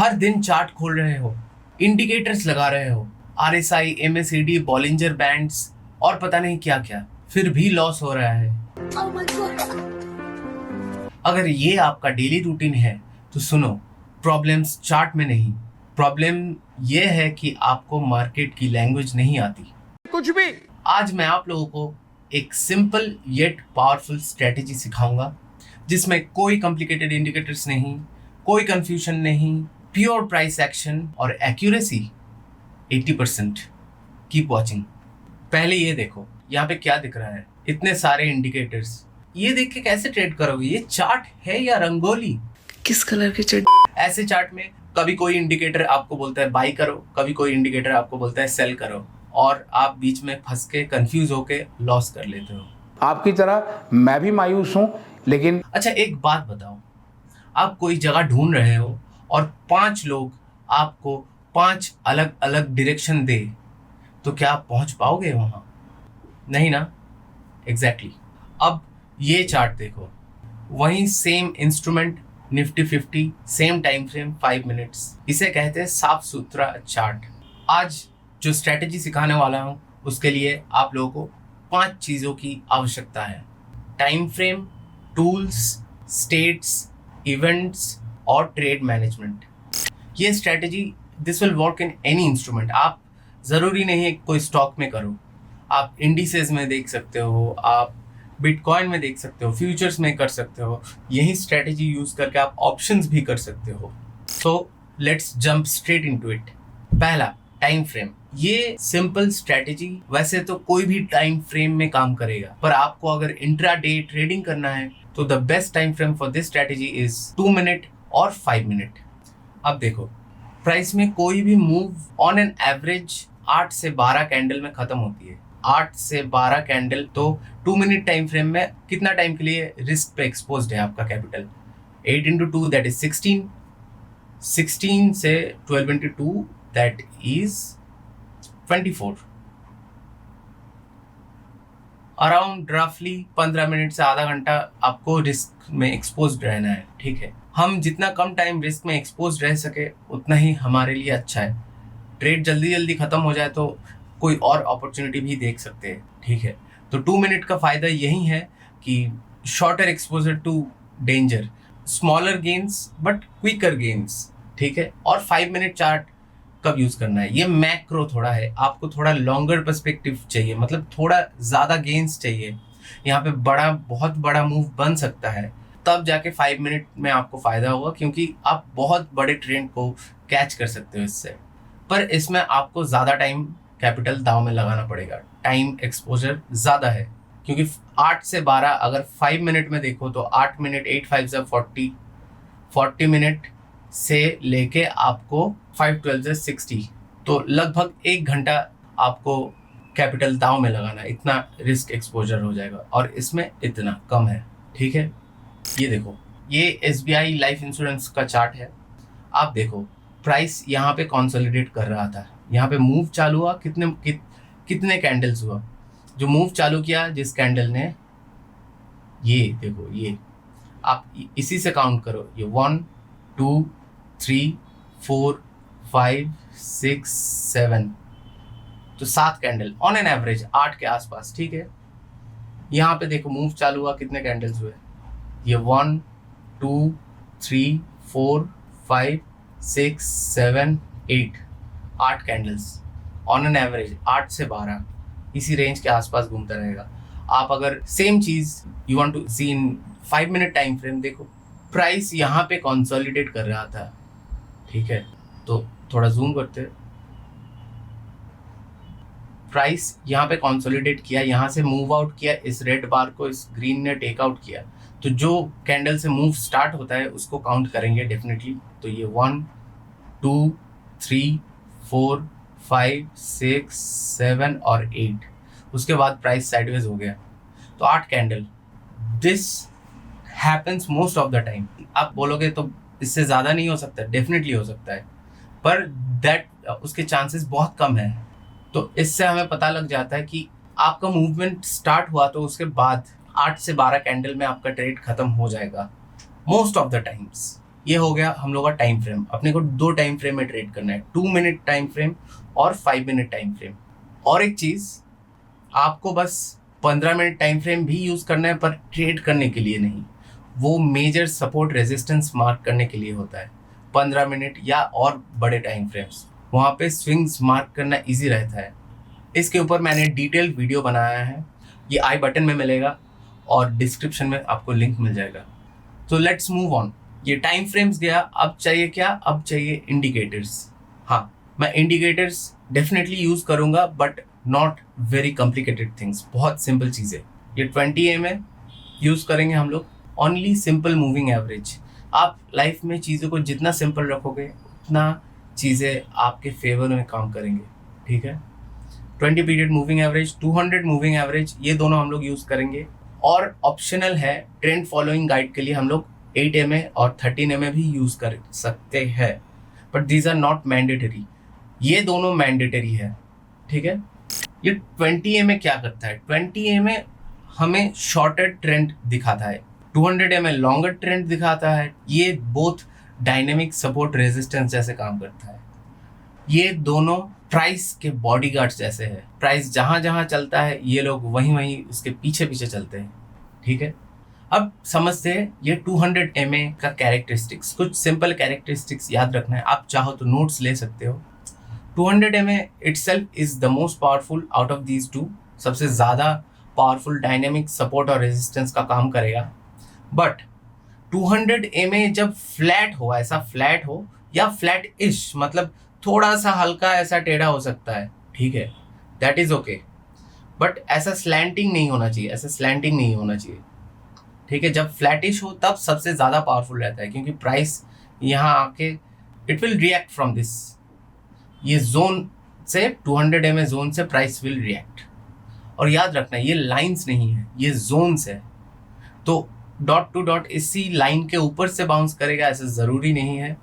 हर दिन चार्ट खोल रहे हो, इंडिकेटर्स लगा रहे हो, RSI, MACD, बॉलिंजर बैंड्स और पता नहीं क्या क्या, फिर भी लॉस हो रहा है। Oh my God. अगर ये आपका डेली रूटीन है तो सुनो, प्रॉब्लम्स चार्ट में नहीं, प्रॉब्लम ये है कि आपको मार्केट की लैंग्वेज नहीं आती। कुछ भी। आज मैं आप लोगों को एक सिंपल येट पावरफुल स्ट्रेटेजी सिखाऊंगा जिसमें कोई कॉम्प्लिकेटेड इंडिकेटर्स नहीं, कोई कंफ्यूजन नहीं, प्योर प्राइस एक्शन और एक्यूरेसी 80%। Keep watching. पहले ये देखो, यहाँ पे क्या दिख रहा है, इतने सारे इंडिकेटर्स। ये देख के कैसे ट्रेड करोगे? ये चार्ट है या रंगोली? किस कलर के चट ऐसे चार्ट में कभी कोई इंडिकेटर आपको बोलता है बाई करो, कभी कोई इंडिकेटर आपको बोलता है सेल करो, और आप बीच में फंस के कंफ्यूज होके लॉस कर लेते हो। आपकी तरह मैं भी मायूस हूँ, लेकिन अच्छा, एक बात बताओ, आप कोई जगह ढूंढ रहे हो और 5 लोग आपको 5 अलग अलग डायरेक्शन दे, तो क्या आप पहुंच पाओगे वहां? नहीं ना। एग्जैक्टली। अब ये चार्ट देखो, वही same instrument, Nifty 50, same time frame 5 minutes. इसे कहते हैं साफ सुथरा चार्ट। आज जो स्ट्रेटेजी सिखाने वाला हूँ उसके लिए आप लोगों को 5 चीज़ों की आवश्यकता है: time frame, tools, states, events और ट्रेड मैनेजमेंट। ये strategy this will work in any instrument. आप ज़रूरी नहीं है कोई स्टॉक में करो, आप इंडिसेस में देख सकते हो, आप बिटकॉइन में देख सकते हो, फ्यूचर्स में कर सकते हो। यही स्ट्रेटेजी यूज़ करके आप ऑप्शंस भी कर सकते हो। So let's jump straight into it. पहला, टाइम फ्रेम। ये सिंपल स्ट्रेटेजी वैसे तो कोई भी टाइम फ्रेम में काम करेगा, पर आपको अगर इंट्रा डे ट्रेडिंग करना है तो the best time frame for this strategy is 2 minute और 5 मिनट। अब देखो, प्राइस में कोई भी मूव ऑन एन एवरेज 8 से 12 कैंडल में खत्म होती है। 8 से 12 कैंडल, तो 2 मिनट टाइम फ्रेम में कितना टाइम के लिए रिस्क पे एक्सपोज्ड है आपका कैपिटल? 8 into 2 दैट इज 16, 16 से 12 into 2 दैट इज 24। अराउंड रफली 15 मिनट से आधा घंटा आपको रिस्क में एक्सपोज्ड रहना है। ठीक है, हम जितना कम टाइम रिस्क में एक्सपोज्ड रह सके उतना ही हमारे लिए अच्छा है। ट्रेड जल्दी जल्दी खत्म हो जाए तो कोई और अपॉर्चुनिटी भी देख सकते हैं। ठीक है, तो 2 मिनट का फायदा यही है कि shorter exposure to danger, smaller gains but quicker gains. ठीक है, और 5 मिनट चार्ट कब यूज करना है? ये मैक्रो थोड़ा है, आपको थोड़ा लॉन्गर पर्सपेक्टिव चाहिए, मतलब थोड़ा ज्यादा गेन्स चाहिए। यहाँ पे बहुत बड़ा मूव बन सकता है, तब जाके 5 मिनट में आपको फायदा होगा, क्योंकि आप बहुत बड़े ट्रेंड को कैच कर सकते हो इससे। पर इसमें आपको ज्यादा टाइम कैपिटल दांव में लगाना पड़ेगा, टाइम एक्सपोजर ज्यादा है, क्योंकि 8 से 12 अगर 5 मिनट में देखो तो 8 मिनट 8 5 से 40 मिनट से लेके आपको 5 12 से 60, तो लगभग 1 घंटा आपको कैपिटल दांव में लगाना, इतना रिस्क एक्सपोजर हो जाएगा, और इसमें इतना कम है। ठीक है, ये देखो, ये SBI लाइफ इंश्योरेंस का चार्ट है। आप देखो, प्राइस यहाँ पे कंसोलिडेट कर रहा था, यहाँ पे मूव चालू हुआ, कितने कैंडल्स हुआ? जो मूव चालू किया जिस कैंडल ने, ये देखो, ये आप इसी से काउंट करो, ये 1 2 3 4 5 6 7, तो 7 कैंडल ऑन एन एवरेज 8 के आसपास। ठीक है, यहाँ पे देखो मूव चालू हुआ, कितने कैंडल्स हुए? ये 1 2 3 4 5 6 7 8 कैंडल्स ऑन एन एवरेज 8 से 12, इसी रेंज के आसपास घूमता रहेगा। आप अगर सेम चीज you want to see in 5 minute time frame, देखो प्राइस यहाँ पे कंसोलिडेट कर रहा था। ठीक है, तो थोड़ा जूम करते हैं। प्राइस यहाँ पे कंसोलिडेट किया, यहाँ से मूव आउट किया, इस रेड बार को इस ग्रीन ने टेक आउट किया, तो जो कैंडल से मूव स्टार्ट होता है उसको काउंट करेंगे डेफिनेटली। तो ये 1 2 3 4 5 6 7 और 8, उसके बाद प्राइस साइडवेज हो गया, तो 8 candle. This happens most of the time. आप बोलोगे तो इससे ज़्यादा नहीं हो सकता, डेफिनेटली हो सकता है, पर उसके चांसेस बहुत कम है। तो इससे हमें पता लग जाता है कि आपका मूवमेंट स्टार्ट हुआ तो उसके बाद 8 से 12 कैंडल में आपका ट्रेड खत्म हो जाएगा मोस्ट ऑफ द टाइम्स। ये हो गया हम लोग का टाइम फ्रेम। अपने को 2 टाइम फ्रेम में ट्रेड करना है, 2 मिनट टाइम फ्रेम और 5 मिनट टाइम फ्रेम। और एक चीज़, आपको बस 15 मिनट टाइम फ्रेम भी यूज़ करना है, पर ट्रेड करने के लिए नहीं, वो मेजर सपोर्ट रेजिस्टेंस मार्क करने के लिए होता है। 15 मिनट या और बड़े टाइम फ्रेम्स, वहाँ पे स्विंग्स मार्क करना ईजी रहता है। इसके ऊपर मैंने डिटेल्ड वीडियो बनाया है, ये आई बटन में मिलेगा और डिस्क्रिप्शन में आपको लिंक मिल जाएगा। तो लेट्स मूव ऑन। ये टाइम फ्रेम्स गया, अब चाहिए क्या? अब चाहिए इंडिकेटर्स। हाँ, मैं इंडिकेटर्स डेफिनेटली यूज़ करूँगा, but not very complicated things, बहुत सिंपल चीज़ें। ये 20 एम यूज़ करेंगे हम लोग, ओनली सिंपल मूविंग एवरेज। आप लाइफ में चीज़ों को जितना सिंपल रखोगे उतना चीज़ें आपके फेवर में काम करेंगे, ठीक है। 20 period moving average, 200 moving average, ये दोनों हम लोग यूज़ करेंगे। और ऑप्शनल है, ट्रेंड फॉलोइंग गाइड के लिए हम लोग 8 एम और 13 एम भी यूज़ कर सकते हैं, but these are not mandatory. ये दोनों मैंडेटरी है, ठीक है। ये 20 एम क्या करता है? 20 एम हमें शॉर्टर ट्रेंड दिखाता है, 200 एम लॉन्गर ट्रेंड दिखाता है। ये बोथ डायनेमिक सपोर्ट रेजिस्टेंस जैसे काम करता है। ये दोनों प्राइस के बॉडीगार्ड्स जैसे है। प्राइस जहां जहां चलता है ये लोग वहीं वहीं उसके पीछे पीछे चलते हैं, ठीक है। अब समझते हैं ये 200 एम का कैरेक्टरिस्टिक्स। कुछ सिंपल कैरेक्टरिस्टिक्स याद रखना है, आप चाहो तो नोट्स ले सकते हो। 200 M itself is the most powerful out of these two, सबसे ज़्यादा पावरफुल डायनेमिक सपोर्ट और रेजिस्टेंस का काम करेगा। बट 200 एम जब फ्लैट हो, ऐसा फ्लैट हो या फ्लैट इश, मतलब थोड़ा सा हल्का ऐसा टेढ़ा हो सकता है, ठीक है, दैट इज ओके। बट ऐसा स्लैंटिंग नहीं होना चाहिए, ऐसा स्लैंटिंग नहीं होना चाहिए, ठीक है। जब फ्लैटिश हो तब सबसे ज़्यादा पावरफुल रहता है, क्योंकि प्राइस यहाँ आके it will react from this, ये जोन से 200 एम जोन से प्राइस विल रिएक्ट। और याद रखना ये लाइंस नहीं है, ये जोन्स है। तो डॉट टू डॉट इसी लाइन के ऊपर से बाउंस करेगा ऐसा ज़रूरी नहीं है,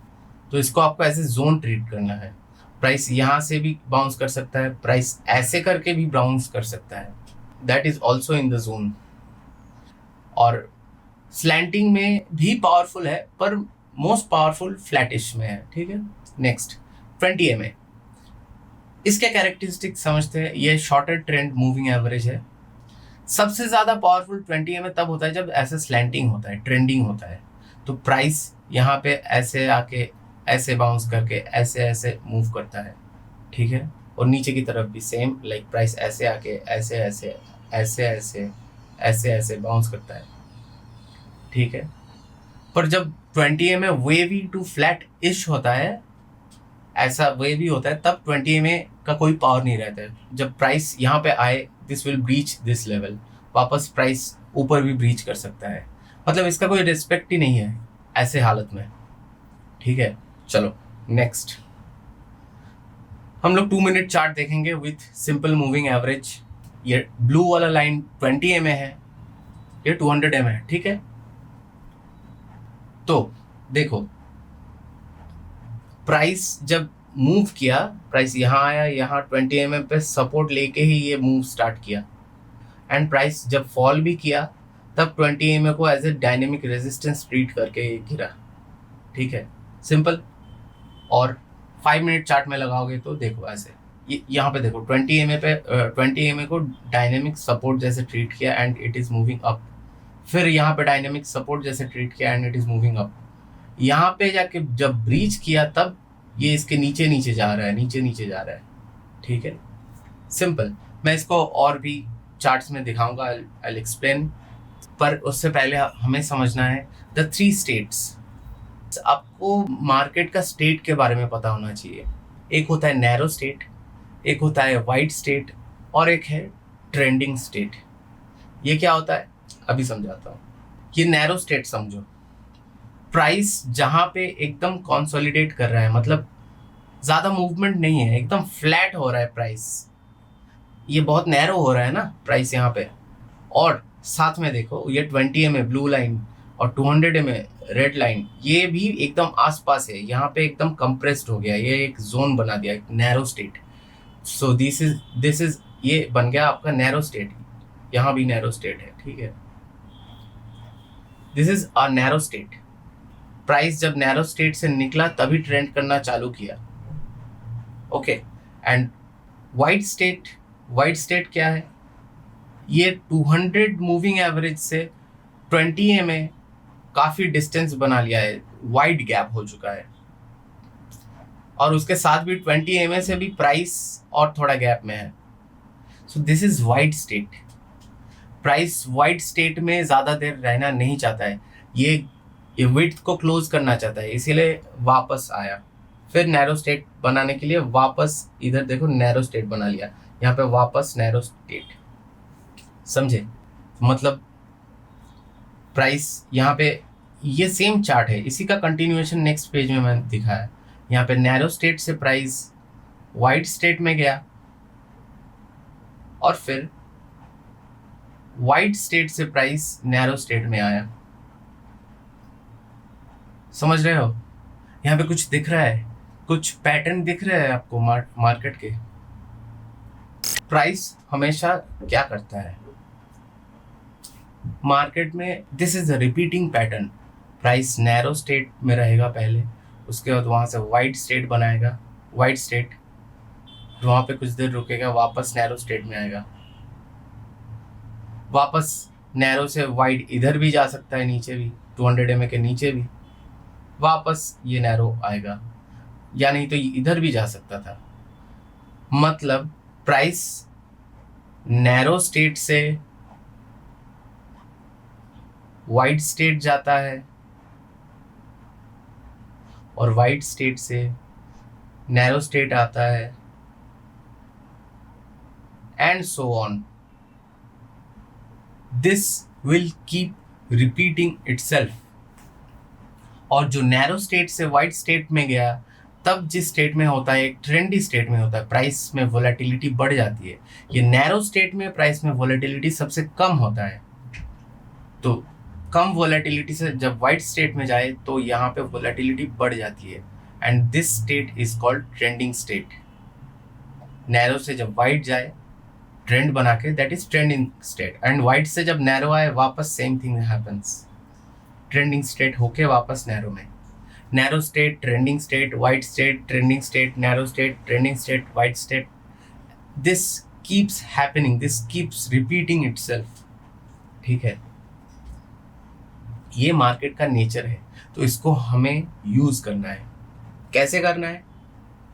तो इसको आपको ऐसे जोन ट्रीट करना है। प्राइस यहाँ से भी बाउंस कर सकता है, प्राइस ऐसे करके भी बाउंस कर सकता है, that is also in the zone. और स्लैंटिंग में भी पावरफुल है, पर मोस्ट पावरफुल फ्लैटिश में है, ठीक है। नेक्स्ट 20 एम इसके कैरेक्टरिस्टिक समझते हैं। ये शॉर्टर ट्रेंड मूविंग एवरेज है। सबसे ज़्यादा पावरफुल 20 एम तब होता है जब ऐसे स्लैंटिंग होता है, ट्रेंडिंग होता है। तो प्राइस यहाँ पे ऐसे आके ऐसे बाउंस करके ऐसे ऐसे मूव करता है, ठीक है। और नीचे की तरफ भी सेम, लाइक प्राइस ऐसे आके ऐसे ऐसे ऐसे ऐसे ऐसे ऐसे बाउंस करता है, ठीक है। पर जब 20 एम वेवी टू फ्लैट इश होता है, ऐसा वेवी होता है, तब 20 एम का कोई पावर नहीं रहता है। जब प्राइस यहाँ पे आए, this will breach this level, वापस प्राइस ऊपर भी ब्रीच कर सकता है, मतलब इसका कोई रिस्पेक्ट ही नहीं है ऐसे हालत में, ठीक है। चलो नेक्स्ट हम लोग 2 मिनट चार्ट देखेंगे विथ सिंपल मूविंग एवरेज। ये ब्लू वाला लाइन 20 एम है, ये 200 एम है, ठीक है। तो देखो प्राइस जब मूव किया, प्राइस यहाँ आया, यहाँ 20 एम पे सपोर्ट लेके ही ये मूव स्टार्ट किया। एंड प्राइस जब फॉल भी किया तब 20 एम को as a dynamic resistance treat करके गिरा, ठीक है, सिंपल। और 5 मिनट चार्ट में लगाओगे तो देखो ऐसे, यहाँ पे देखो 20 एम पे 20 एम को डायनेमिक सपोर्ट जैसे ट्रीट किया and it is moving up. फिर यहाँ पे डायनेमिक सपोर्ट जैसे ट्रीट किया and it is moving up. यहाँ पे जाके जब ब्रीच किया तब ये इसके नीचे नीचे जा रहा है, नीचे नीचे जा रहा है, ठीक है, सिंपल। मैं इसको और भी चार्ट्स में दिखाऊंगा, आई एक्सप्लेन, पर उससे पहले हमें समझना है द 3 स्टेट्स। आपको मार्केट का स्टेट के बारे में पता होना चाहिए। एक होता है नैरो स्टेट, एक होता है वाइड स्टेट, और एक है ट्रेंडिंग स्टेट। ये क्या होता है अभी समझाता हूँ। ये नैरो स्टेट समझो, प्राइस जहाँ पे एकदम कंसोलिडेट कर रहा है, मतलब ज़्यादा मूवमेंट नहीं है, एकदम फ्लैट हो रहा है प्राइस, ये बहुत नैरो हो रहा है ना प्राइस यहाँ पे। और साथ में देखो ये 20 एम ब्लू लाइन और 200 एम रेड लाइन, ये भी एकदम आसपास है, यहाँ पे एकदम कंप्रेस्ड हो गया, ये एक जोन बना दिया, एक narrow state. So this is ये बन गया आपका नैरो स्टेट। यहाँ भी नैरो स्टेट है, ठीक है, this is a narrow state. Price जब नैरो स्टेट से निकला तभी ट्रेंड करना चालू किया। ओके, एंड वाइट स्टेट क्या है? ये 200 मूविंग एवरेज से 20 EMA काफी डिस्टेंस बना लिया है, वाइड गैप हो चुका है, और उसके साथ भी 20 EMA से भी प्राइस और थोड़ा गैप में है। सो this is white state. Price white state में ज्यादा देर रहना नहीं चाहता है, ये विड्थ को क्लोज करना चाहता है, इसीलिए वापस आया। फिर नैरो स्टेट बनाने के लिए वापस इधर देखो नैरो स्टेट बना लिया, यहाँ पे वापस नैरो स्टेट, समझे? मतलब प्राइस यहाँ पे ये सेम चार्ट है, इसी का कंटिन्यूएशन नेक्स्ट पेज में मैंने दिखाया। यहाँ पे नैरो स्टेट से प्राइस वाइट स्टेट में गया, और फिर वाइट स्टेट से प्राइस नैरो स्टेट में आया। समझ रहे हो? यहाँ पे कुछ दिख रहा है, कुछ पैटर्न दिख रहा है आपको मार्केट के। प्राइस हमेशा क्या करता है मार्केट में? This is a repeating pattern. Price narrow state में रहेगा पहले, उसके बाद वहां से वाइट स्टेट बनाएगा, वाइट स्टेट, वहां पे कुछ देर रुकेगा, वापस नैरो स्टेट में आएगा, वापस नैरो से वाइट इधर भी जा सकता है, नीचे भी 200 EMA के नीचे भी, वापस ये नैरो आएगा, या नहीं तो ये इधर भी जा सकता था। मतलब प्राइस नैरो स्टेट से वाइट स्टेट जाता है, और वाइट स्टेट से नैरो स्टेट आता है, and so on. This will keep repeating itself. और जो नैरो स्टेट से वाइट स्टेट में गया, तब जिस स्टेट में होता है, एक ट्रेंडी स्टेट में होता है, प्राइस में वोलेटिलिटी बढ़ जाती है। ये नैरो स्टेट में प्राइस में वोलेटिलिटी सबसे कम होता है, तो कम वोलेटिलिटी से जब वाइट स्टेट में जाए तो यहाँ पे वोलेटिलिटी बढ़ जाती है, and this state is called trending state. Narrow से जब वाइट जाए ट्रेंड बना के, that is trending state, and white से जब नैरो आए वापस same thing happens, trending state होके वापस नैरो में, narrow state, trending state, white state, trending state, narrow state, trending state, white state. This keeps happening, this keeps repeating itself. ठीक है, ये मार्केट का नेचर है, तो इसको हमें यूज करना है। कैसे करना है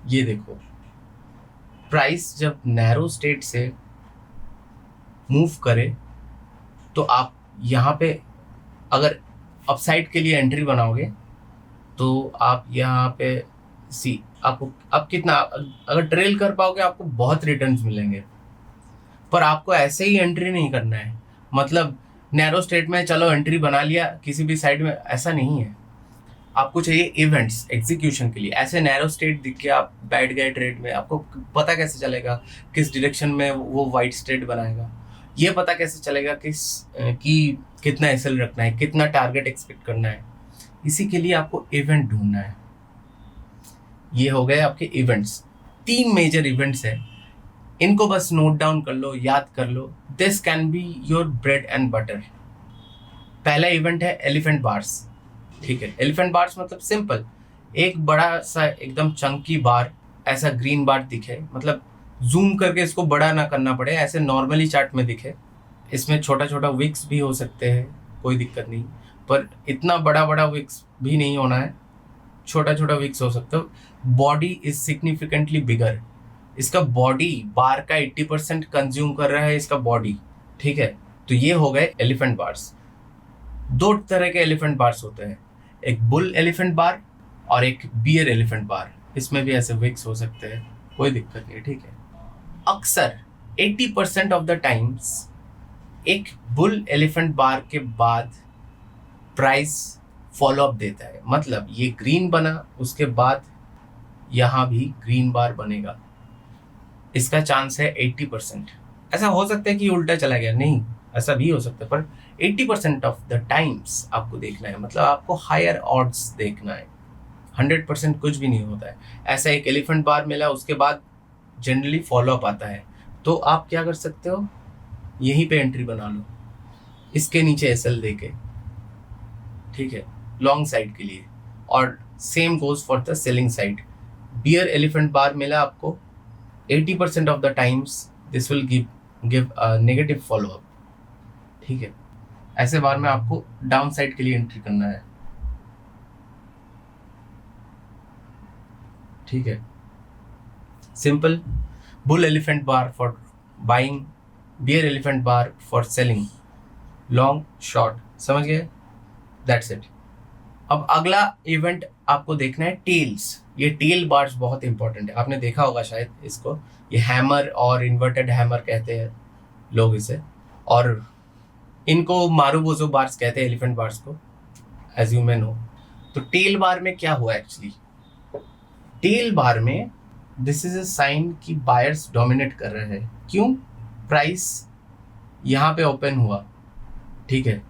ये देखो। प्राइस जब नैरो स्टेट से मूव करे तो आप यहाँ पे अगर अपसाइड के लिए एंट्री बनाओगे तो आप यहाँ पे आपको अब कितना, अगर ट्रेल कर पाओगे आपको बहुत रिटर्न्स मिलेंगे, पर आपको ऐसे ही एंट्री नहीं करना है। मतलब नैरो स्टेट में चलो एंट्री बना लिया किसी भी साइड में, ऐसा नहीं है। आपको चाहिए इवेंट्स एग्जीक्यूशन के लिए। ऐसे नैरो स्टेट दिख के आप बैठ गए ट्रेड में, आपको पता कैसे चलेगा किस डायरेक्शन में वो वाइट स्टेट बनाएगा? ये पता कैसे चलेगा कि कितना एसएल रखना है, कितना टारगेट एक्सपेक्ट करना है? इसी के लिए आपको इवेंट ढूंढना है। ये हो गए आपके इवेंट्स। 3 मेजर इवेंट्स है, इनको बस नोट डाउन कर लो, याद कर लो। This can be your bread and butter. पहला इवेंट है एलिफेंट बार्स। ठीक है, एलिफेंट बार्स मतलब सिंपल, एक बड़ा सा एकदम चंकी बार, ऐसा ग्रीन बार दिखे, मतलब जूम करके इसको बड़ा ना करना पड़े, ऐसे नॉर्मली चार्ट में दिखे। इसमें छोटा छोटा विक्स भी हो सकते हैं, कोई दिक्कत नहीं, पर इतना बड़ा बड़ा विक्स भी नहीं होना है, छोटा छोटा विक्स हो सकता है। बॉडी इज सिग्निफिकेंटली बिगर। इसका बॉडी बार का 80% कंज्यूम कर रहा है इसका बॉडी। ठीक है, तो ये हो गए एलिफेंट बार्स। 2 तरह के एलिफेंट बार्स होते हैं, एक बुल एलिफेंट बार और एक बियर एलिफेंट बार। इसमें भी ऐसे विक्स हो सकते हैं, कोई दिक्कत नहीं। ठीक है, अक्सर 80% ऑफ द टाइम्स एक बुल एलिफेंट बार के बाद प्राइस फॉलोअप देता है। मतलब ये ग्रीन बना, उसके बाद यहाँ भी ग्रीन बार बनेगा, इसका चांस है 80%। ऐसा हो सकता है कि उल्टा चला गया, नहीं ऐसा भी हो सकता है, पर 80% ऑफ द टाइम्स आपको देखना है, मतलब आपको हायर ऑड्स देखना है। 100% कुछ भी नहीं होता है। ऐसा एक एलिफेंट बार मिला, उसके बाद जनरली फॉलोअप आता है, तो आप क्या कर सकते हो, यहीं पे एंट्री बना लो, इसके नीचे एसएल देके। ठीक है, लॉन्ग साइड के लिए और same goes for the selling side. Bear elephant bar मिला आपको, 80% of the times this will give negative follow up. ठीक है, ऐसे बार में आपको डाउन साइड के लिए एंट्री करना है। ठीक है, simple. Bull elephant bar for buying, bear elephant bar for selling, long short, समझ गए? That's it. अब अगला इवेंट आपको देखना है टेल्स। ये टेल बार्स बहुत इंपॉर्टेंट है, आपने देखा होगा शायद इसको। ये हैमर और इन्वर्टेड हैमर कहते हैं लोग इसे, और इनको मारूबोजो बार्स कहते हैं, एलिफेंट बार्स को, एज यू मे नो। तो टेल बार में क्या हुआ एक्चुअली? टेल बार में दिस इज अ साइन कि बायर्स डोमिनेट कर रहे हैं। क्यों? प्राइस यहाँ पे ओपन हुआ, ठीक है,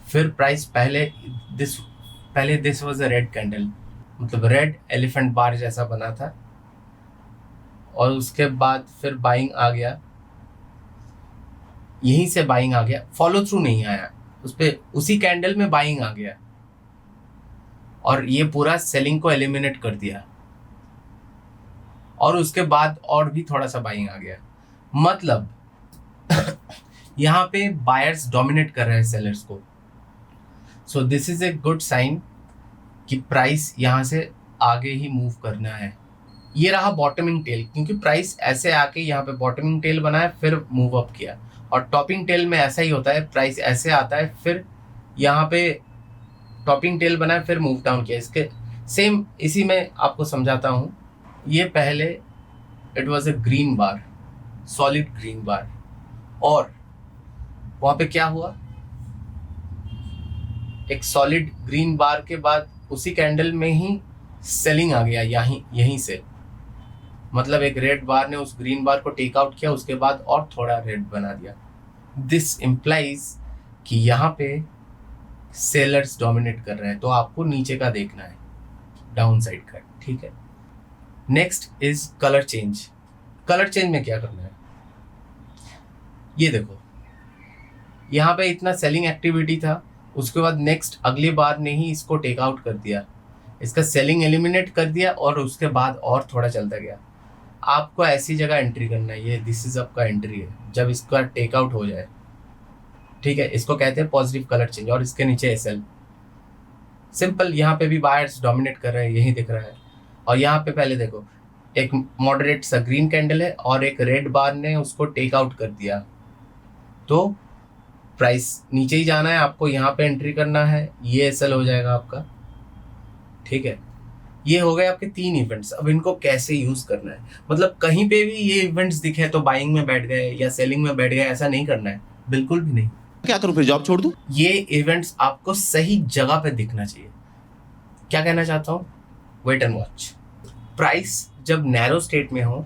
फिर प्राइस पहले this was a red candle, मतलब रेड एलिफेंट बार जैसा बना था, और उसके बाद फिर बाइंग आ गया, यहीं से बाइंग आ गया, फॉलो थ्रू नहीं आया उस पे, उसी कैंडल में बाइंग आ गया और ये पूरा सेलिंग को एलिमिनेट कर दिया, और उसके बाद और भी थोड़ा सा बाइंग आ गया। मतलब यहाँ पे बायर्स डोमिनेट कर रहे हैं सेलर्स को। So this is a good sign कि प्राइस यहाँ से आगे ही मूव करना है। ये रहा बॉटमिंग टेल, क्योंकि प्राइस ऐसे आके यहाँ पे बॉटमिंग टेल बनाया, फिर मूव अप किया। और टॉपिंग टेल में ऐसा ही होता है, प्राइस ऐसे आता है, फिर यहाँ पे टॉपिंग टेल बनाया, फिर मूव डाउन किया। इसके सेम इसी में आपको समझाता हूँ। ये पहले it was a green bar, solid green bar, और वहाँ पे क्या हुआ, एक सॉलिड ग्रीन बार के बाद उसी कैंडल में ही सेलिंग आ गया यहीं से। मतलब एक रेड बार ने उस ग्रीन बार को टेक आउट किया, उसके बाद और थोड़ा रेड बना दिया। दिस इम्प्लाइज कि यहाँ पे सेलर्स डोमिनेट कर रहे हैं, तो आपको नीचे का देखना है, डाउन साइड का। ठीक है, next is colour change. Colour change में क्या करना है, ये देखो, यहाँ पे इतना सेलिंग एक्टिविटी था, उसके बाद नेक्स्ट अगली बार ने ही इसको टेक आउट कर दिया, इसका सेलिंग एलिमिनेट कर दिया, और उसके बाद और थोड़ा चलता गया। आपको ऐसी जगह एंट्री करना है, ये दिस इज आपका एंट्री है, जब इसका टेक आउट हो जाए। ठीक है, इसको कहते हैं पॉजिटिव कलर चेंज, और इसके नीचे एसएल। सिंपल, यहाँ पे भी बायर्स डोमिनेट कर रहे हैं, यही दिख रहा है। और यहाँ पे पहले देखो, एक मॉडरेट सा ग्रीन कैंडल है और एक रेड बार ने उसको टेक आउट कर दिया, तो प्राइस नीचे ही जाना है, आपको यहाँ पे एंट्री करना है, ये एसएल हो जाएगा आपका। ठीक है, ये हो गए आपके 3 इवेंट्स। अब इनको कैसे यूज करना है, मतलब कहीं पे भी ये इवेंट्स दिखे तो बाइंग में बैठ गए या सेलिंग में बैठ गए, ऐसा नहीं करना है, बिल्कुल भी नहीं। क्या करूं फिर, जॉब छोड़ दूं? ये इवेंट्स आपको सही जगह पे दिखना चाहिए। क्या कहना चाहता हूँ, वेट एंड वॉच। प्राइस जब नैरो स्टेट में हो,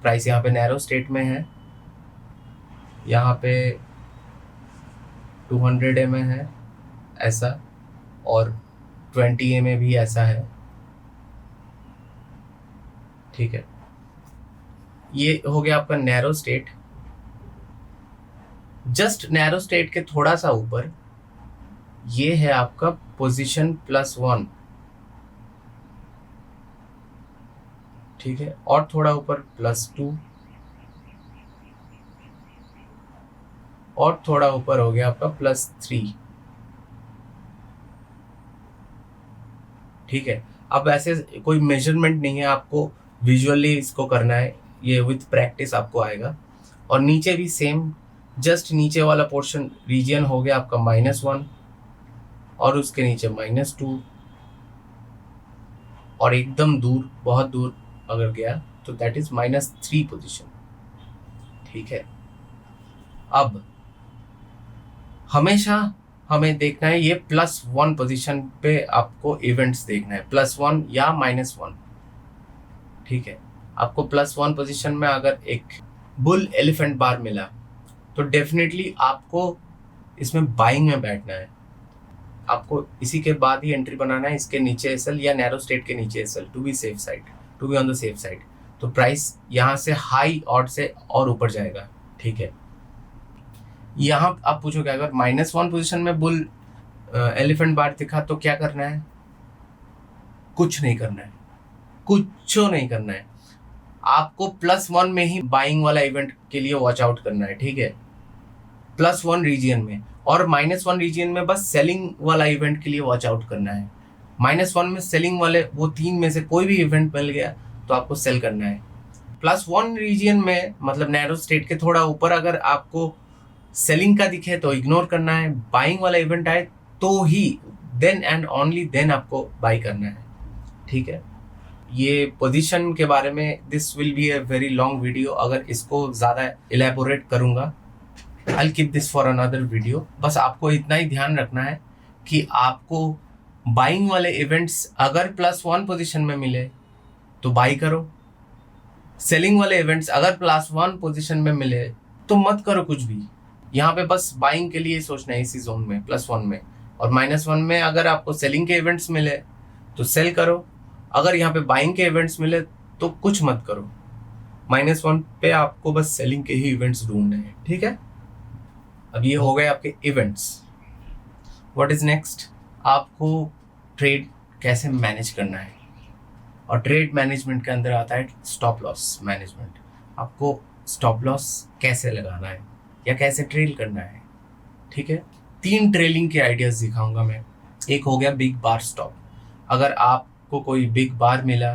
प्राइस यहाँ पे नैरो स्टेट में है, यहाँ पे 200 में है ऐसा, और 20 में भी ऐसा है। ठीक है, ये हो गया आपका narrow state. Just narrow state के थोड़ा सा ऊपर ये है आपका पोजीशन +1। ठीक है, और थोड़ा ऊपर +2, और थोड़ा ऊपर हो गया आपका +3। ठीक है, अब ऐसे कोई मेजरमेंट नहीं है, आपको विजुअली इसको करना है, ये विथ प्रैक्टिस आपको आएगा। और नीचे भी सेम, जस्ट नीचे वाला पोर्शन रीजन हो गया आपका -1, और उसके नीचे -2, और एकदम दूर, बहुत दूर अगर गया तो दैट इज -3 पोजीशन। ठीक है, अब हमेशा हमें देखना है ये +1 पोजीशन पे आपको इवेंट्स देखना है, +1 या -1। ठीक है, आपको +1 पोजीशन में अगर एक बुल एलिफेंट बार मिला तो डेफिनेटली आपको इसमें बाइंग में बैठना है, आपको इसी के बाद ही एंट्री बनाना है, इसके नीचे एसएल या नैरो स्टेट के नीचे SL, to be safe side, to be on the safe side. तो प्राइस यहाँ से हाई ऑड से और ऊपर जाएगा। ठीक है, यहाँ आप पूछोगे अगर -1 पोजीशन में बुल एलिफेंट बार दिखा तो क्या करना है? कुछ नहीं करना है, कुछ नहीं करना है। आपको +1 में ही बाइंग वाला इवेंट के लिए वॉच आउट करना है, ठीक है, +1 रीजन में, और -1 रीजन में बस सेलिंग वाला इवेंट के लिए वॉच आउट करना है। -1 में सेलिंग वाले वो 3 में से कोई भी इवेंट मिल गया तो आपको सेल करना है। +1 रीजन में मतलब नैरो स्टेट के थोड़ा ऊपर अगर आपको सेलिंग का दिखे तो इग्नोर करना है, बाइंग वाला इवेंट आए तो ही देन एंड ओनली देन आपको बाई करना है, ठीक है। ये पोजीशन के बारे में this will be a very long video, अगर इसको ज़्यादा इलेबोरेट करूँगा I keep this for another video. बस आपको इतना ही ध्यान रखना है कि आपको बाइंग वाले इवेंट्स अगर +1 पोजीशन में मिले तो बाई करो, सेलिंग वाले इवेंट्स अगर +1 पोजीशन में मिले तो मत करो कुछ भी। यहाँ पे बस बाइंग के लिए सोचना है इसी जोन में +1 में, और -1 में अगर आपको सेलिंग के इवेंट्स मिले तो सेल करो, अगर यहाँ पे बाइंग के इवेंट्स मिले तो कुछ मत करो। -1 पे आपको बस सेलिंग के ही इवेंट्स ढूंढने हैं, ठीक है। अब ये हो गए आपके इवेंट्स। What is next? आपको ट्रेड कैसे मैनेज करना है, और ट्रेड मैनेजमेंट के अंदर आता है स्टॉप लॉस मैनेजमेंट। आपको स्टॉप लॉस कैसे लगाना है या कैसे ट्रेल करना है, ठीक है। 3 ट्रेलिंग के आइडियाज दिखाऊंगा मैं। एक हो गया बिग बार स्टॉप। अगर आपको कोई बिग बार मिला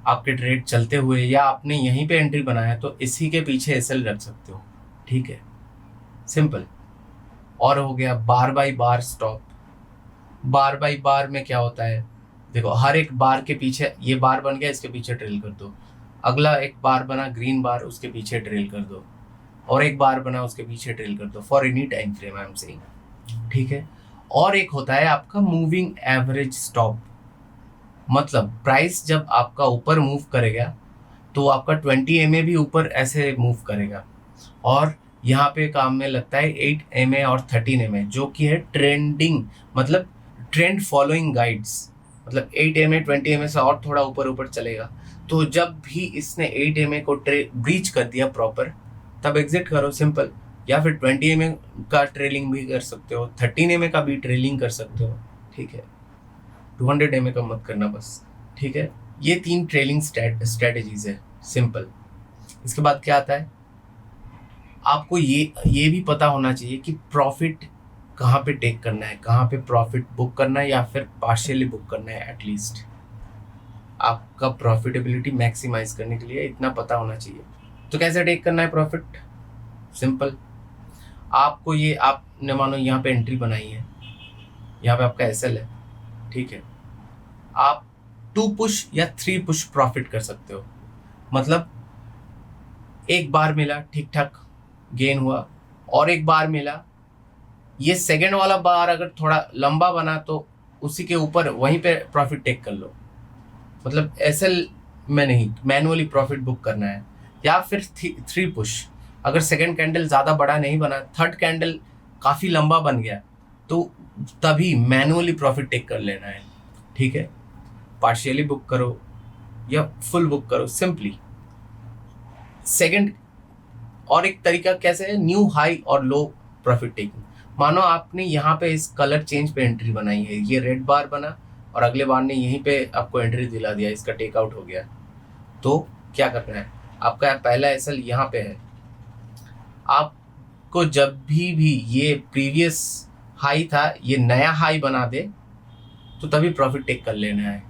आपके ट्रेड चलते हुए या आपने यहीं पे एंट्री बनाया तो इसी के पीछे एसएल रख सकते हो, ठीक है, सिंपल। और हो गया बार बाय बार स्टॉप। बार बाय बार में क्या होता है, देखो हर एक बार के पीछे, ये बार बन गया इसके पीछे ट्रेल कर दो, अगला एक बार बना ग्रीन बार उसके पीछे ट्रेल कर दो, और एक बार बना उसके पीछे ट्रेल कर दो, for any time frame I am saying, ठीक है। और एक होता है आपका मूविंग एवरेज स्टॉप, मतलब प्राइस जब आपका ऊपर मूव करेगा तो आपका 20 MA भी ऊपर ऐसे मूव करेगा, और यहाँ पे काम में लगता है 8 MA और 13 MA जो कि है ट्रेंडिंग, मतलब ट्रेंड फॉलोइंग गाइड्स, मतलब 8 MA 20 MA से और थोड़ा ऊपर ऊपर चलेगा। तो जब भी इसने 8 MA को ब्रीच कर दिया प्रॉपर तब एग्जिट करो, सिंपल। या फिर 20 MA का ट्रेलिंग भी कर सकते हो, 13 MA का भी ट्रेलिंग कर सकते हो, ठीक है। 200 MA का मत करना बस, ठीक है। ये 3 ट्रेलिंग स्ट्रेटजीज है, सिंपल। इसके बाद क्या आता है, आपको ये भी पता होना चाहिए कि प्रॉफिट कहाँ पे टेक करना है, कहाँ पे प्रॉफिट बुक करना है या फिर पार्शियली बुक करना है। एटलीस्ट आपका प्रॉफिटेबिलिटी मैक्सिमाइज करने के लिए इतना पता होना चाहिए। तो कैसे टेक करना है प्रॉफिट? सिंपल, आपको ये, आपने मानो यहाँ पे एंट्री बनाई है, यहाँ पे आपका एसएल है, ठीक है, आप 2 पुश या 3 पुश प्रॉफिट कर सकते हो। मतलब एक बार मिला ठीक ठाक गेन हुआ, और एक बार मिला, ये सेकंड वाला बार अगर थोड़ा लंबा बना तो उसी के ऊपर वहीं पे प्रॉफिट टेक कर लो। मतलब एसएल में नहीं, मैनुअली प्रॉफिट बुक करना है। या फिर 3 पुश, अगर सेकंड कैंडल ज़्यादा बड़ा नहीं बना, थर्ड कैंडल काफ़ी लंबा बन गया तो तभी मैनुअली प्रॉफिट टेक कर लेना है, ठीक है। पार्शियली बुक करो या फुल बुक करो, सिंपली। सेकंड, और एक तरीका कैसे है, न्यू हाई और लो प्रॉफिट टेकिंग। मानो आपने यहाँ पे इस कलर चेंज पे एंट्री बनाई है, ये रेड बार बना और अगले बार ने यहीं पे आपको एंट्री दिला दिया, इसका टेक आउट हो गया, तो क्या करना है, आपका पहला एसएल यहाँ पे है। आपको जब भी ये प्रीवियस हाई था ये नया हाई बना दे तो तभी प्रॉफिट टेक कर लेना है,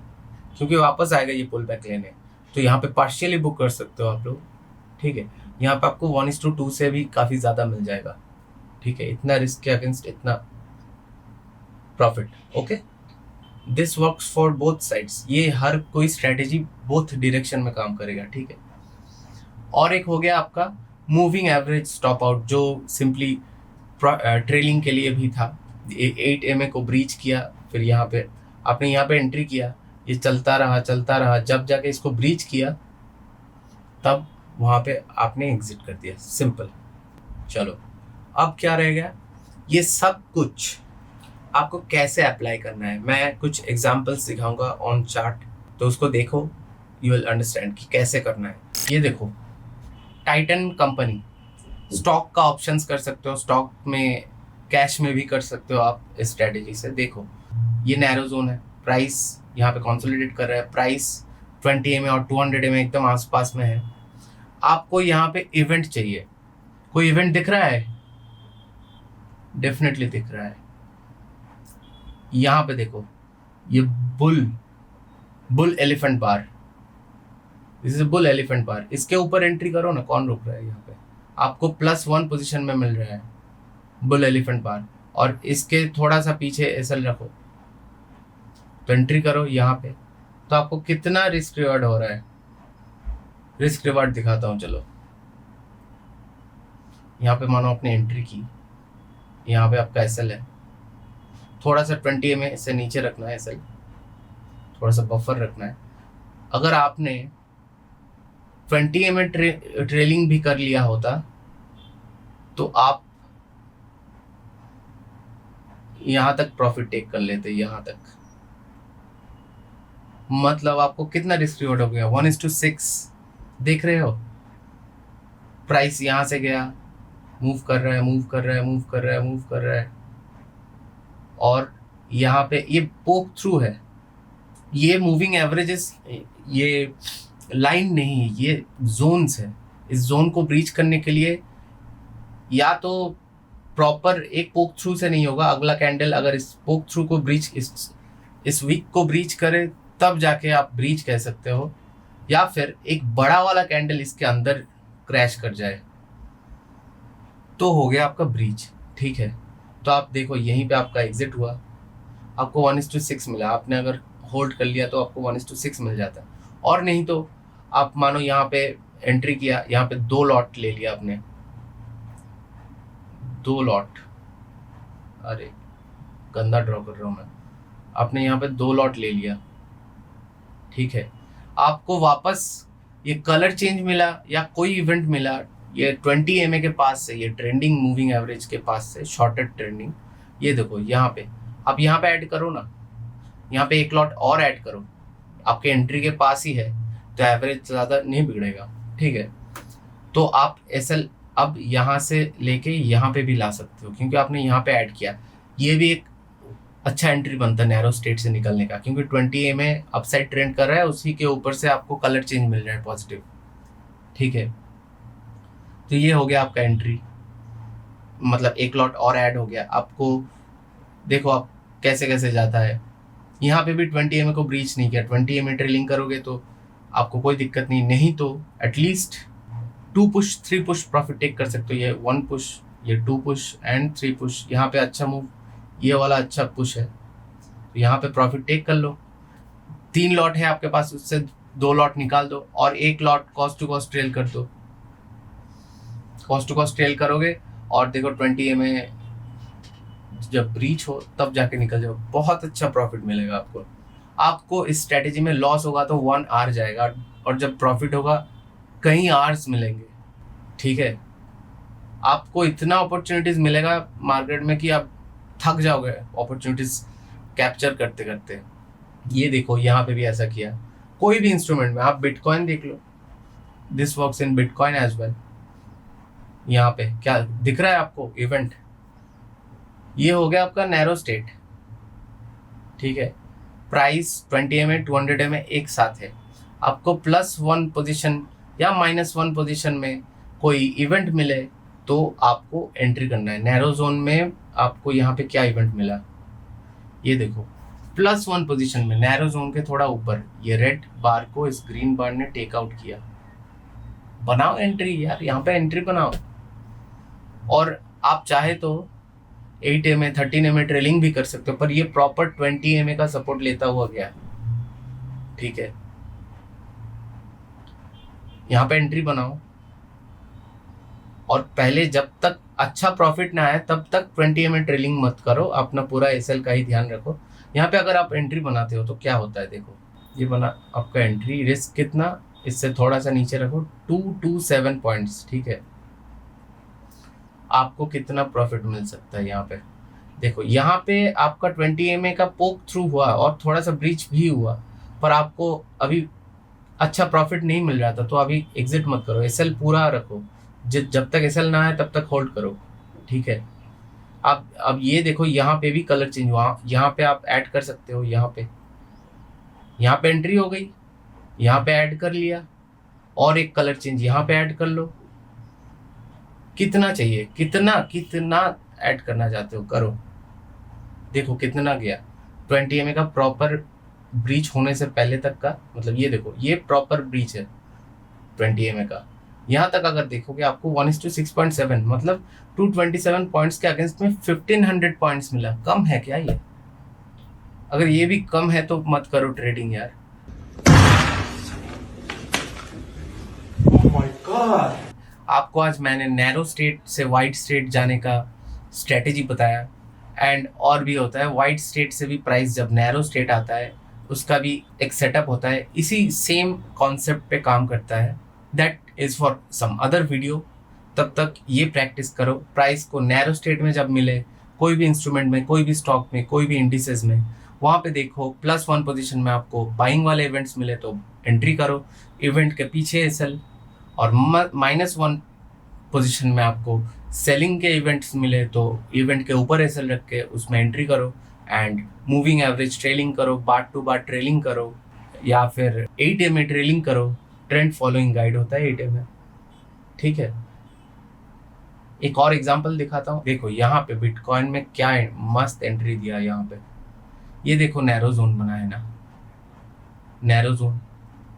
क्योंकि वापस आएगा ये पुल बैक लेने। तो यहाँ पे पार्शियली बुक कर सकते हो आप लोग, ठीक है। यहाँ पे आपको 1:2 से भी काफ़ी ज़्यादा मिल जाएगा, ठीक है। इतना रिस्क के अगेंस्ट इतना profit, okay. This works for both sides, ये हर कोई स्ट्रेटेजी बोथ डायरेक्शन में काम करेगा, ठीक है। और एक हो गया आपका मूविंग एवरेज स्टॉप आउट, जो सिंपली ट्रेलिंग के लिए भी था। 8 MA को ब्रीच किया, फिर यहाँ पे आपने यहाँ पे एंट्री किया, ये चलता रहा, जब जाके इसको ब्रीच किया तब वहाँ पे आपने एग्जिट कर दिया, सिंपल। चलो अब क्या रह गया, ये सब कुछ आपको कैसे अप्लाई करना है। मैं कुछ एग्जांपल्स दिखाऊंगा ऑन चार्ट, तो उसको देखो, यू विल अंडरस्टैंड कि कैसे करना है। ये देखो, टाइटन कंपनी, स्टॉक का ऑप्शंस कर सकते हो, स्टॉक में कैश में भी कर सकते हो आप इस स्ट्रेटेजी से। देखो ये नैरो जोन है, प्राइस यहाँ पे कंसोलिडेट कर रहा है, प्राइस 20 MA और 200 MA एकदम आसपास में है। आपको यहाँ पे इवेंट चाहिए, कोई इवेंट दिख रहा है? डेफिनेटली दिख रहा है। यहाँ पे देखो ये bull elephant bar, this is bull elephant bar, इसके ऊपर एंट्री करो ना। कौन रुक रहा है यहाँ पे? आपको +1 पोजीशन में मिल रहा है बुल एलिफेंट बार, और इसके थोड़ा सा पीछे एसएल रखो तो एंट्री करो यहाँ पे। तो आपको कितना रिस्क रिवार्ड हो रहा है, रिस्क रिवार्ड दिखाता हूँ चलो। यहाँ पे मानो आपने एंट्री की, यहाँ पे आपका एसएल है, थोड़ा सा 20 MA से नीचे रखना है एसएल, थोड़ा सा बफर रखना है। अगर आपने 20 MA ट्रेलिंग भी कर लिया होता तो आप यहां तक प्रॉफिट टेक कर लेते, यहां तक। मतलब आपको कितना रिस्क रिवॉर्ड हो गया, 1:6। देख रहे हो प्राइस यहां से गया, मूव कर रहा है, मूव कर रहा है, मूव कर रहा है, मूव कर रहा है, और यहाँ पे ये पोक थ्रू है। ये मूविंग एवरेजेस, ये लाइन नहीं, ये जोन्स है। इस जोन को ब्रीच करने के लिए या तो प्रॉपर एक पोक थ्रू से नहीं होगा, अगला कैंडल अगर इस पोक थ्रू को ब्रीच, इस वीक को ब्रीच करे तब जाके आप ब्रीच कह सकते हो, या फिर एक बड़ा वाला कैंडल इसके अंदर क्रैश कर जाए तो हो गया आपका ब्रीच। ठीक है, तो आप देखो यहीं पे आपका एग्जिट हुआ, आपको 1:6 मिला। आपने अगर होल्ड कर लिया तो आपको 1:6 मिल जाता, और नहीं तो आप मानो यहाँ पे एंट्री किया, यहाँ पे 2 लॉट ले लिया आपने, 2 लॉट, अरे गंदा ड्रॉ कर रहा हूँ मैं, आपने यहाँ पे 2 लॉट ले लिया। ठीक है, आपको वापस ये कलर चेंज मिला या कोई इवेंट मिला, ये 20 MA के पास से, ये ट्रेंडिंग मूविंग एवरेज के पास से, शॉर्टेड ट्रेंडिंग, ये देखो यहाँ पे, आप यहाँ पे ऐड करो ना, यहाँ पे 1 लॉट और ऐड करो, आपके एंट्री के पास ही है तो एवरेज ज़्यादा नहीं बिगड़ेगा। ठीक है, तो आप एसएल अब यहाँ से लेके यहाँ पे भी ला सकते हो, क्योंकि आपने यहाँ पे ऐड किया। ये भी एक अच्छा एंट्री बनता है नैरो स्टेट से निकलने का, क्योंकि 20 MA अपसाइड ट्रेंड कर रहा है, उसी के ऊपर से आपको कलर चेंज मिल रहा है पॉजिटिव। ठीक है, तो ये हो गया आपका एंट्री, मतलब 1 लॉट और ऐड हो गया। आपको देखो आप कैसे कैसे जाता है, यहाँ पे भी 20 MA को ब्रीच नहीं किया, 20 MA ट्रेलिंग करोगे तो आपको कोई दिक्कत नहीं तो at least 2 push 3 push profit take कर सकते हो। ये 1 पुश, ये 2 पुश एंड 3 पुश, यहाँ पे अच्छा मूव, ये वाला अच्छा पुश है, तो यहाँ पे प्रॉफिट टेक कर लो। 3 लॉट है आपके पास, उससे 2 लॉट निकाल दो और 1 lot cost to cost trail कर दो। कॉस्ट टू कॉस्ट ट्रेल करोगे और देखो 20 MA जब ब्रीच हो तब जाके निकल जाओ, बहुत अच्छा प्रॉफिट मिलेगा आपको। आपको इस स्ट्रेटेजी में लॉस होगा तो 1 आवर जाएगा, और जब प्रॉफिट होगा कई आवर्स मिलेंगे। ठीक है, आपको इतना अपॉर्चुनिटीज मिलेगा मार्केट में कि आप थक जाओगे अपॉर्चुनिटीज कैप्चर करते करते। ये देखो यहाँ पे भी ऐसा किया, कोई भी इंस्ट्रूमेंट में, आप बिटकॉइन देख लो, this works in bitcoin as well. यहाँ पे क्या दिख रहा है आपको इवेंट, ये हो गया आपका नैरो स्टेट। ठीक है, प्राइस 20 MA 200 MA एक साथ है। आपको +1 पोजीशन या -1 पोजीशन में कोई इवेंट मिले तो आपको एंट्री करना है। नैरो जोन में आपको यहाँ पे क्या इवेंट मिला, ये देखो +1 पोजीशन में नैरो जोन के थोड़ा ऊपर, ये रेड बार को इस ग्रीन बार ने टेक आउट किया। बनाओ एंट्री यार, यहाँ पे एंट्री बनाओ, और आप चाहे तो 8 MA 13 MA ट्रेलिंग भी कर सकते हो, पर ये प्रॉपर 20 MA का सपोर्ट लेता हुआ गया। ठीक है, यहाँ पे एंट्री बनाओ, और पहले जब तक अच्छा प्रॉफिट ना आए तब तक 20 MA ट्रेलिंग मत करो, अपना पूरा एसएल का ही ध्यान रखो। यहाँ पे अगर आप एंट्री बनाते हो तो क्या होता है, देखो ये बना आपका एंट्री, रिस्क कितना, इससे थोड़ा सा नीचे रखो, 227 पॉइंट्स। ठीक है, आपको कितना प्रॉफिट मिल सकता है यहाँ पे देखो। यहाँ पे आपका 20 MA का पोक थ्रू हुआ और थोड़ा सा ब्रीच भी हुआ, पर आपको अभी अच्छा प्रॉफिट नहीं मिल रहा था, तो अभी एग्जिट मत करो, एसएल पूरा रखो, जब तक एसएल ना आए तब तक होल्ड करो। ठीक है, अब ये देखो, यहाँ पे भी कलर चेंज हुआ, यहाँ पे आप ऐड कर सकते हो, यहाँ पे एंट्री हो गई, यहाँ पे ऐड कर लिया, और एक कलर चेंज यहाँ पे ऐड कर लो। कितना चाहिए, कितना ऐड करना चाहते हो करो। देखो कितना गया, 20 mA का प्रॉपर ब्रीच होने से पहले तक का, मतलब ये देखो ये प्रॉपर ब्रीच है 20 mA का। यहाँ तक अगर देखोगे आपको 1:6.7, मतलब 227 पॉइंट्स के अगेंस्ट में 1500 पॉइंट्स मिला। कम है क्या ये? अगर ये भी कम है तो मत करो ट्रेडिंग यार। Oh my God! आपको आज मैंने नैरो स्टेट से वाइड स्टेट जाने का स्ट्रेटेजी बताया, एंड और भी होता है, वाइड स्टेट से भी प्राइस जब नैरो स्टेट आता है उसका भी एक सेटअप होता है, इसी सेम कॉन्सेप्ट पे काम करता है। That is for some other video. तब तक ये प्रैक्टिस करो, प्राइस को नैरो स्टेट में जब मिले कोई भी इंस्ट्रूमेंट में, कोई भी स्टॉक में, कोई भी इंडिसेस में, वहाँ पे देखो +1 पोजीशन में आपको बाइंग वाले इवेंट्स मिले तो एंट्री करो, इवेंट के पीछे सेल, और -1 पोजीशन में आपको सेलिंग के इवेंट्स मिले तो इवेंट के ऊपर एसएल रख के उसमें एंट्री करो, एंड मूविंग एवरेज ट्रेलिंग करो, बार टू बार ट्रेलिंग करो, या फिर 8 में ट्रेलिंग करो। ट्रेंड फॉलोइंग गाइड होता है 8 में, ठीक है। एक और एग्जांपल दिखाता हूँ। देखो यहाँ पे बिटकॉइन में क्या मस्त एंट्री दिया यहाँ पे, ये देखो नैरो जोन बना है ना, नैरो जोन।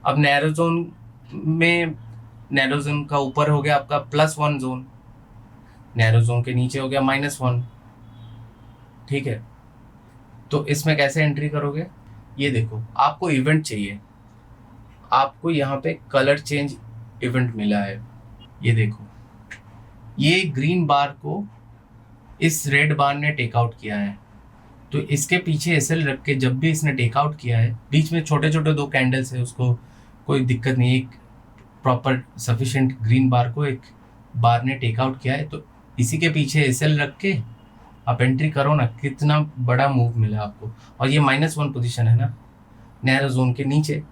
अब नैरो जोन में, नैरो जोन का ऊपर हो गया आपका +1 जोन, नैरो जोन के नीचे हो गया -1, ठीक है। तो इसमें कैसे एंट्री करोगे? ये देखो आपको इवेंट चाहिए, आपको यहाँ पे कलर चेंज इवेंट मिला है, ये देखो ये ग्रीन बार को इस रेड बार ने टेक आउट किया है, तो इसके पीछे एसएल रख के जब भी इसने टेक आउट किया है, बीच में छोटे छोटे 2 कैंडल्स है, उसको कोई दिक्कत नहीं, एक प्रॉपर सफिशिएंट ग्रीन बार को एक बार ने टेक आउट किया है, तो इसी के पीछे एसएल रख के आप एंट्री करो ना। कितना बड़ा मूव मिला आपको, और ये -1 पोजीशन है ना नैरो जोन के नीचे।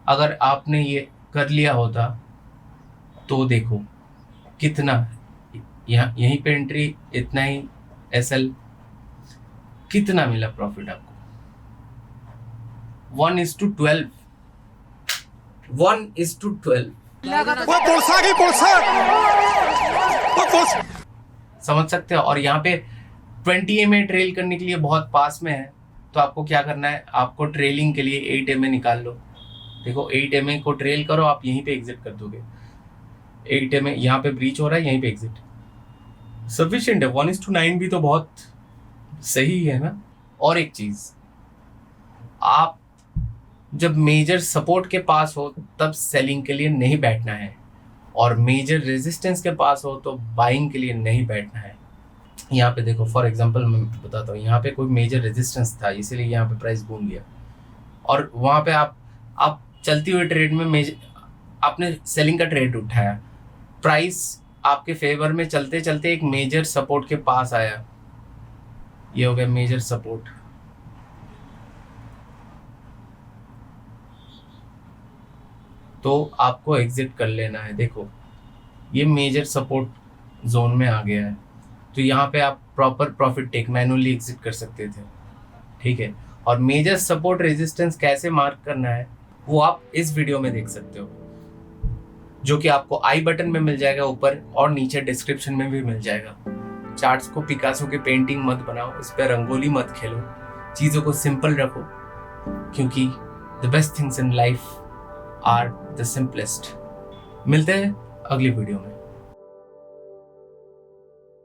अगर आपने ये कर लिया होता तो देखो कितना, यहाँ यहीं पे एंट्री, इतना ही एसएल, कितना मिला प्रॉफिट आपको? 1:12, 1:12। समझ सकते हो। और यहाँ पे 20 में ट्रेल करने के लिए बहुत पास में है, तो आपको क्या करना है, आपको ट्रेलिंग के लिए 8 में निकाल लो। देखो 8 में को ट्रेल करो, आप यहीं पे एग्जिट कर दोगे। 8 में यहाँ पे ब्रीच हो रहा है, यहीं पे एग्जिट सफिशिएंट है। 1:9 भी तो बहुत सही है ना। और एक चीज, आप जब मेजर सपोर्ट के पास हो तब सेलिंग के लिए नहीं बैठना है, और मेजर रेजिस्टेंस के पास हो तो बाइंग के लिए नहीं बैठना है। यहाँ पे देखो फॉर एग्जांपल मैं बताता हूँ, यहाँ पे कोई मेजर रेजिस्टेंस था इसीलिए यहाँ पे प्राइस घूम गया, और वहाँ पे आप चलती हुई ट्रेड में आपने सेलिंग का ट्रेड उठाया, प्राइस आपके फेवर में चलते चलते एक मेजर सपोर्ट के पास आया, ये हो गया मेजर सपोर्ट। तो आपको एग्जिट कर लेना है। देखो ये मेजर सपोर्ट जोन में आ गया है, तो यहाँ पे आप proper profit take manually exit कर सकते थे, ठीक है। और मेजर सपोर्ट रेजिस्टेंस कैसे मार्क करना है वो आप इस वीडियो में देख सकते हो, जो कि आपको आई बटन में मिल जाएगा ऊपर, और नीचे डिस्क्रिप्शन में भी मिल जाएगा। चार्ट्स को पिकासो के पेंटिंग मत बनाओ, इस पर रंगोली मत खेलो, चीज़ों को सिंपल रखो, क्योंकि the best things in life are the simplest. मिलते हैं अगली वीडियो में।